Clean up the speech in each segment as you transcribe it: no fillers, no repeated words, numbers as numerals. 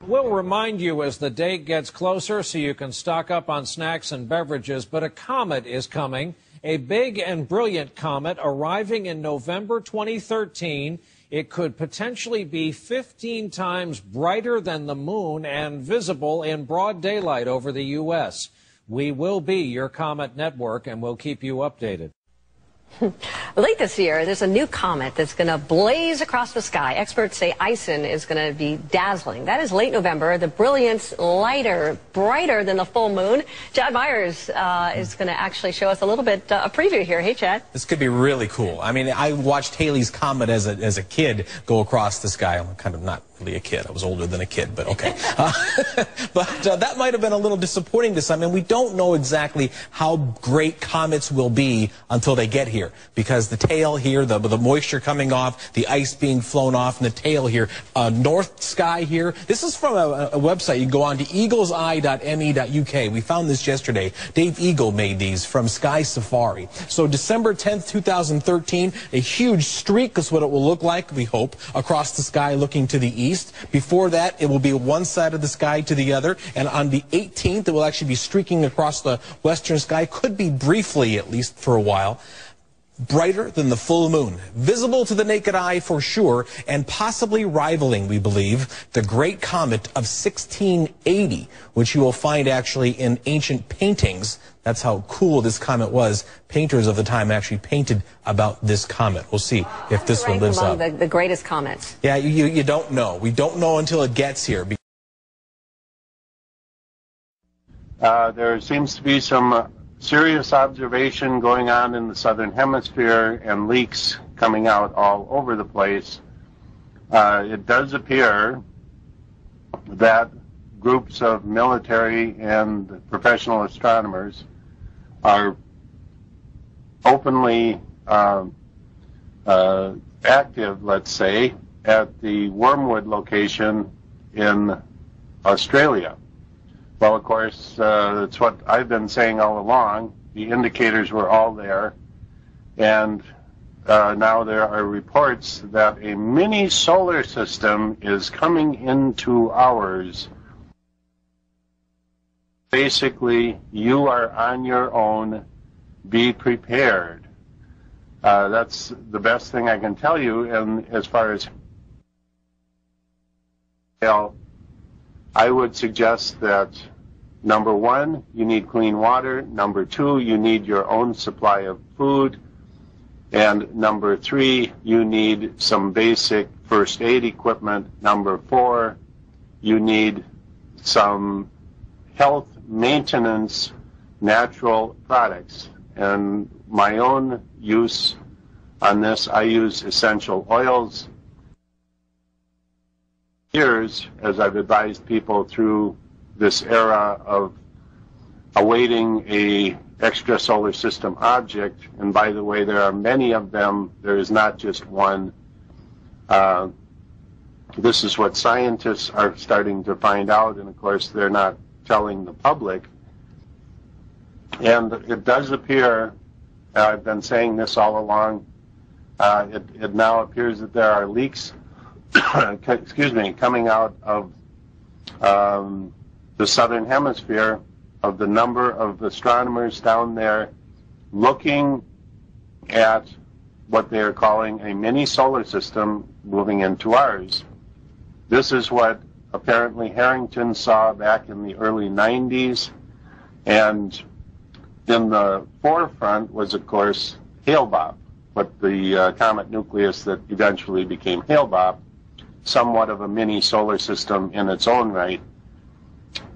We'll remind you as the date gets closer so you can stock up on snacks and beverages, but a comet is coming, a big and brilliant comet arriving in November 2013. It could potentially be 15 times brighter than the moon and visible in broad daylight over the U.S. We will be your Comet Network, and we'll keep you updated. Late this year, there's a new comet that's going to blaze across the sky. Experts say ison is going to be dazzling. That is late November. The brilliance lighter, brighter than the full moon. Chad Myers is going to actually show us a little bit a preview here. Hey, Chad. This could be really cool. I mean, I watched Halley's Comet as a kid go across the sky. I'm kind of not really a kid. I was older than a kid, but okay. But that might have been a little disappointing to some, and we don't know exactly how great comets will be until they get here, because the tail here, the moisture coming off, the ice being flown off, and the tail here, north sky here. This is from a website. You can go on to eagleseye.me.uk. We found this yesterday. Dave Eagle made these from Sky Safari. So December 10th, 2013, a huge streak is what it will look like, we hope, across the sky looking to the east. Before that, it will be one side of the sky to the other, and on the 18th, it will actually be streaking across the western sky, could be briefly, at least for a while. Brighter than the full moon, visible to the naked eye for sure, and possibly rivaling, we believe, the great comet of 1680, which you will find actually in ancient paintings. That's how cool this comet was. Painters of the time actually painted about this comet. We'll see if this one lives up. The greatest comets. Yeah, you don't know. We don't know until it gets here. There seems to be some serious observation going on in the southern hemisphere and leaks coming out all over the place. It does appear that groups of military and professional astronomers are openly active, let's say, at the Wormwood location in Australia. Well, of course, that's what I've been saying all along. The indicators were all there, and now there are reports that a mini solar system is coming into ours. Basically, you are on your own. Be prepared. That's the best thing I can tell you. And as far as I would suggest that, number one, you need clean water. Number two, you need your own supply of food. And number three, you need some basic first aid equipment. Number four, you need some health maintenance natural products. And my own use on this, I use essential oils. Years, as I've advised people through this era of awaiting a extrasolar system object, and by the way, there are many of them. There is not just one. This is what scientists are starting to find out, and of course, they're not telling the public. And it does appear, I've been saying this all along, it now appears that there are leaks coming out of the southern hemisphere, of the number of astronomers down there looking at what they are calling a mini solar system moving into ours. This is what apparently Harrington saw back in the early 90s, and in the forefront was, of course, Hale-Bopp, but the comet nucleus that eventually became Hale-Bopp, somewhat of a mini solar system in its own right,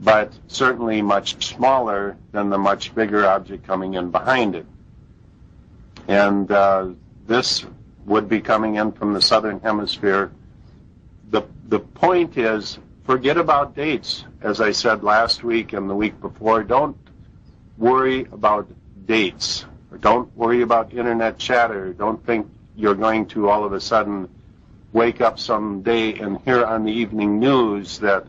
but certainly much smaller than the much bigger object coming in behind it. And this would be coming in from the southern hemisphere. The point is, forget about dates. As I said last week and the week before, don't worry about dates. Or don't worry about internet chatter. Don't think you're going to all of a sudden wake up someday and hear on the evening news that,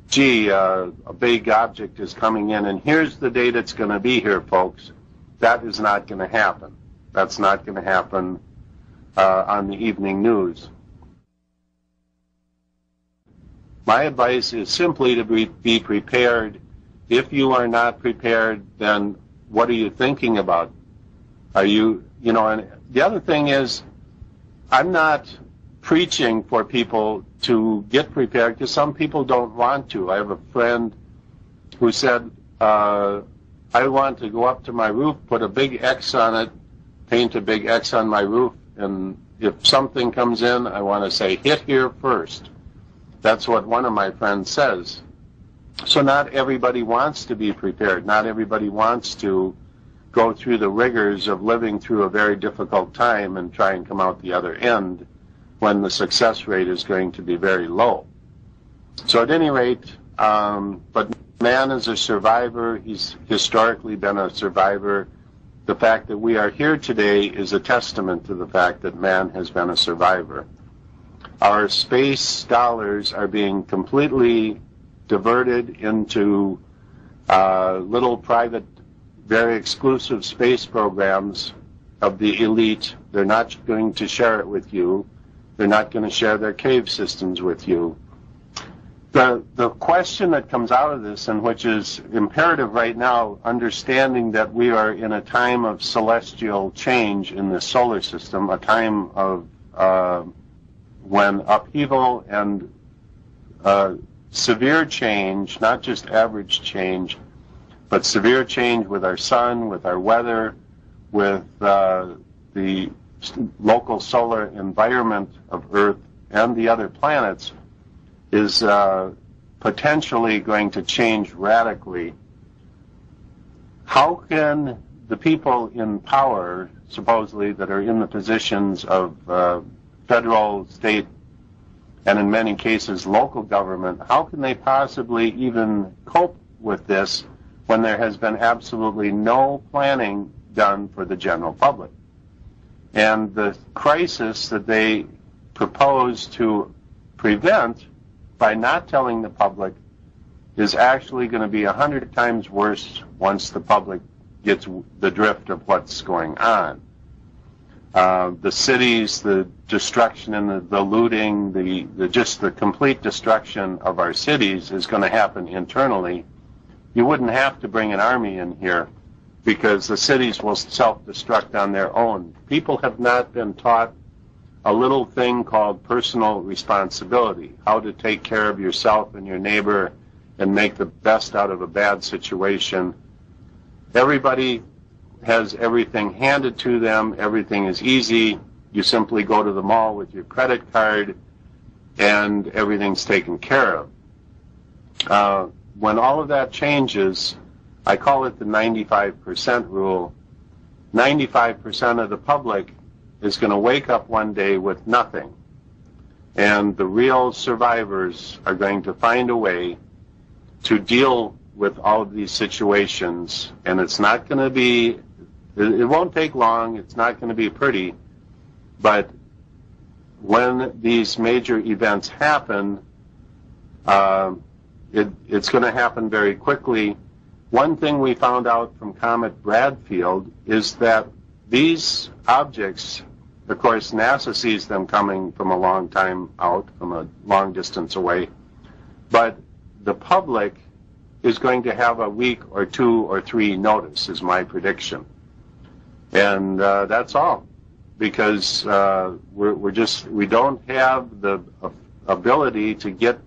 gee, a big object is coming in, and here's the date it's going to be here, folks. That is not going to happen. That's not going to happen on the evening news. My advice is simply to be prepared. If you are not prepared, then what are you thinking about? Are you, and the other thing is, I'm not preaching for people to get prepared because some people don't want to. I have a friend who said, I want to go up to my roof, put a big X on it, paint a big X on my roof, and if something comes in, I want to say, hit here first. That's what one of my friends says. So not everybody wants to be prepared. Not everybody wants to go through the rigors of living through a very difficult time and try and come out the other end when the success rate is going to be very low. So at any rate, but man is a survivor. He's historically been a survivor. The fact that we are here today is a testament to the fact that man has been a survivor. Our space dollars are being completely diverted into little private, very exclusive space programs of the elite. They're not going to share it with you. They're not going to share their cave systems with you. The question that comes out of this, and which is imperative right now, understanding that we are in a time of celestial change in the solar system, a time of when upheaval and severe change, not just average change, but severe change with our sun, with our weather, with the local solar environment of Earth and the other planets, is potentially going to change radically. How can the people in power, supposedly, that are in the positions of federal, state, and in many cases local government, how can they possibly even cope with this when there has been absolutely no planning done for the general public? And the crisis that they propose to prevent by not telling the public is actually going to be 100 times worse once the public gets the drift of what's going on. The cities, the destruction and the looting, the complete destruction of our cities is going to happen internally. You wouldn't have to bring an army in here because the cities will self-destruct on their own. People have not been taught a little thing called personal responsibility, how to take care of yourself and your neighbor and make the best out of a bad situation. Everybody has everything handed to them. Everything is easy. You simply go to the mall with your credit card and everything's taken care of. When all of that changes, I call it the 95% rule. 95% of the public is going to wake up one day with nothing. And the real survivors are going to find a way to deal with all of these situations. And it's not going to be, it won't take long, it's not going to be pretty, but when these major events happen, it's going to happen very quickly. One thing we found out from Comet Bradfield is that these objects, of course, NASA sees them coming from a long time out, from a long distance away, but the public is going to have a week or 2 or 3 notice, is my prediction. And that's all, because we don't have the ability to get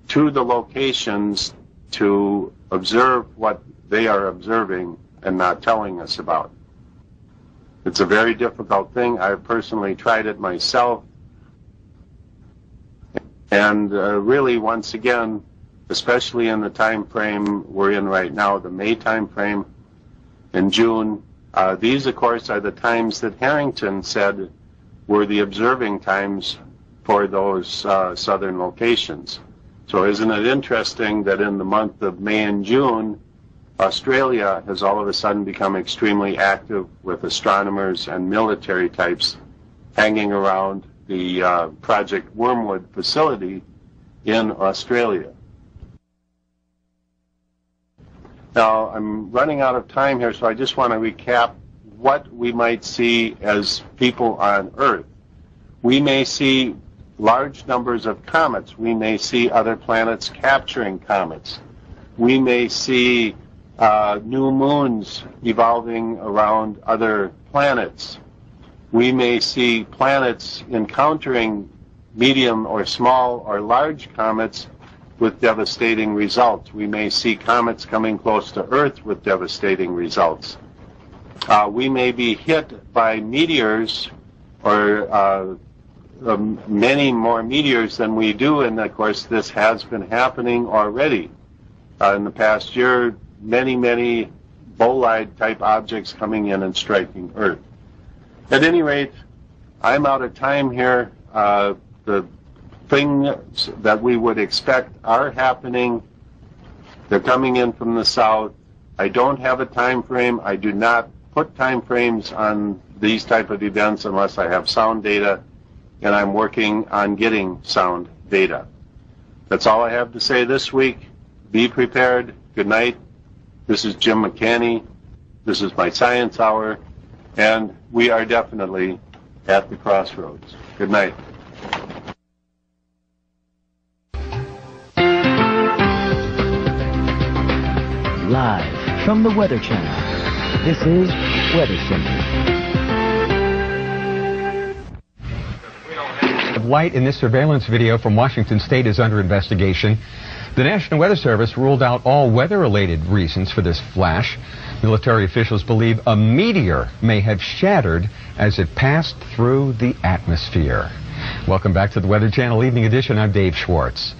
to the locations to observe what they are observing and not telling us about. It's a very difficult thing. I've personally tried it myself. And really, once again, especially in the time frame we're in right now, the May time frame, in June, these, of course, are the times that Harrington said were the observing times for those southern locations. So isn't it interesting that in the month of May and June, Australia has all of a sudden become extremely active with astronomers and military types hanging around the Project Wormwood facility in Australia. Now, I'm running out of time here, so I just want to recap what we might see as people on Earth. We may see large numbers of comets. We may see other planets capturing comets. We may see new moons evolving around other planets. We may see planets encountering medium or small or large comets with devastating results. We may see comets coming close to Earth with devastating results. We may be hit by meteors or many more meteors than we do, and of course this has been happening already. In the past year, many bolide type objects coming in and striking Earth. At any rate, I'm out of time here. The things that we would expect are happening. They're coming in from the south. I don't have a time frame. I do not put time frames on these type of events unless I have sound data, and I'm working on getting sound data. That's all I have to say this week. Be prepared. Good night. This is Jim McCanney. This is my Science Hour, and we are definitely at the crossroads. Good night. Live from the Weather Channel, this is Weather Center. Light in this surveillance video from Washington State is under investigation. The National Weather Service ruled out all weather-related reasons for this flash. Military officials believe a meteor may have shattered as it passed through the atmosphere. Welcome back to the Weather Channel Evening Edition. I'm Dave Schwartz.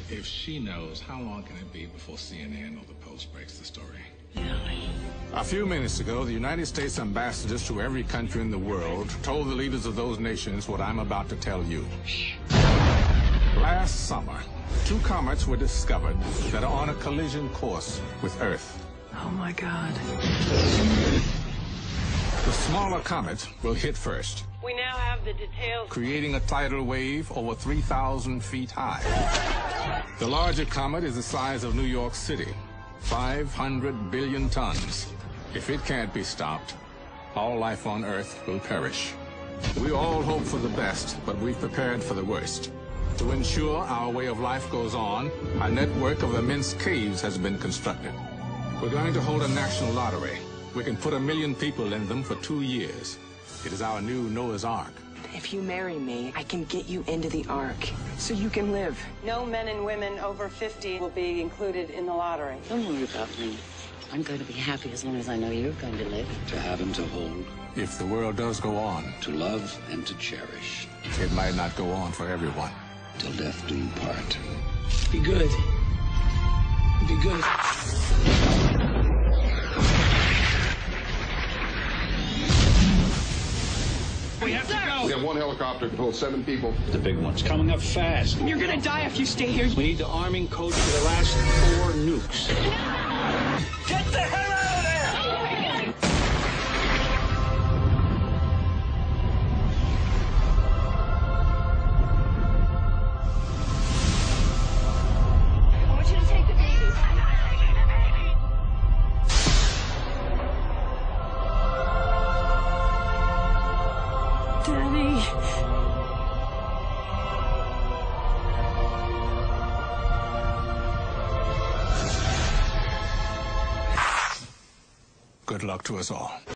If she knows, how long can it be before CNN or the Post breaks the story? A few minutes ago, the United States ambassadors to every country in the world told the leaders of those nations what I'm about to tell you. Last summer, 2 comets were discovered that are on a collision course with Earth. Oh my God. The smaller comet will hit first. We now have the details. Creating a tidal wave over 3,000 feet high. The larger comet is the size of New York City, 500 billion tons. If it can't be stopped, all life on Earth will perish. We all hope for the best, but we've prepared for the worst. To ensure our way of life goes on, a network of immense caves has been constructed. We're going to hold a national lottery. We can put 1 million people in them for 2 years. It is our new Noah's Ark. If you marry me, I can get you into the Ark, so you can live. No men and women over 50 will be included in the lottery. Don't worry about me. I'm going to be happy as long as I know you're going to live. To have and to hold. If the world does go on. To love and to cherish. It might not go on for everyone. Till death do you part. Be good. Be good. We have to go. We have 1 helicopter to hold 7 people. The big one's coming up fast. You're gonna die if you stay here. We need the arming coach for the last 4 nukes. Get the hell out of there! I want you to take the baby. Daddy. Good luck to us all.